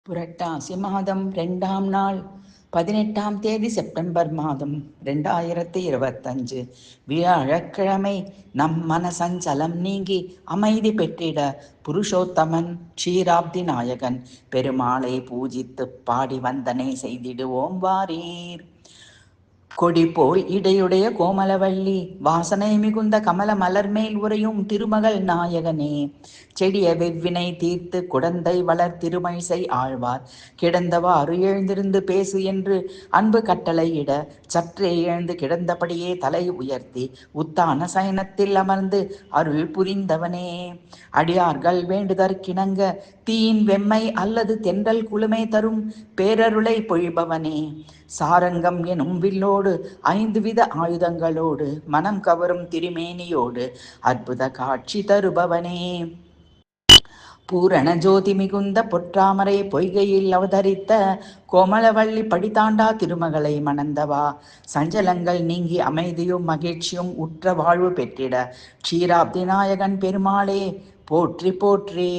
புரட்டாசி மாதம் 2ஆம் நாள் 18ஆம் தேதி செப்டம்பர் மாதம் 2025 வியாழக்கிழமை. நம் மனசஞ்சலம் நீங்கி அமைதி பெற்றிட புருஷோத்தமன் க்ஷீராப்தி நாயகன் பெருமாளை பூஜித்து பாடி வந்தனை செய்திடுவோம் வாரீர். கொடி போல் இடையுடைய கோமலவள்ளி வாசனை மிகுந்த கமல மலர்மேல் உறையும் திருமகள் நாயகனே, செடிய வெவ்வினை தீர்த்து குடந்தை வளர் திருமழிசை ஆழ்வார் கிடந்தவாறு எழுந்திருந்து பேசு என்று அன்பு கட்டளையிட சற்றே எழுந்து கிடந்தபடியே தலை உயர்த்தி உத்தான சயனத்தில் அமர்ந்து அருள் புரிந்தவனே, அடியார்கள் வேண்டுதற்கிணங்க தீயின் வெம்மை அல்லது தென்றல் குளுமை தரும் பேரருளை பொழிபவனே, சாரங்கம் எனும் வில்லோடு 5 வித ஆயுதங்களோடு மனம் கவரும் திருமேனியோடு அற்புத காட்சி தருபவனே, பூரண ஜோதி மிகுந்த பொற்றாமரை பொய்கையில் அவதரித்த கோமலவள்ளி படித்தாண்டா திருமகளை மணந்தவா, சஞ்சலங்கள் நீங்கி அமைதியும் மகிழ்ச்சியும் உற்ற வாழ்வு பெற்றிட க்ஷீராப்தி நாயகன் பெருமாளே போற்றி போற்றி.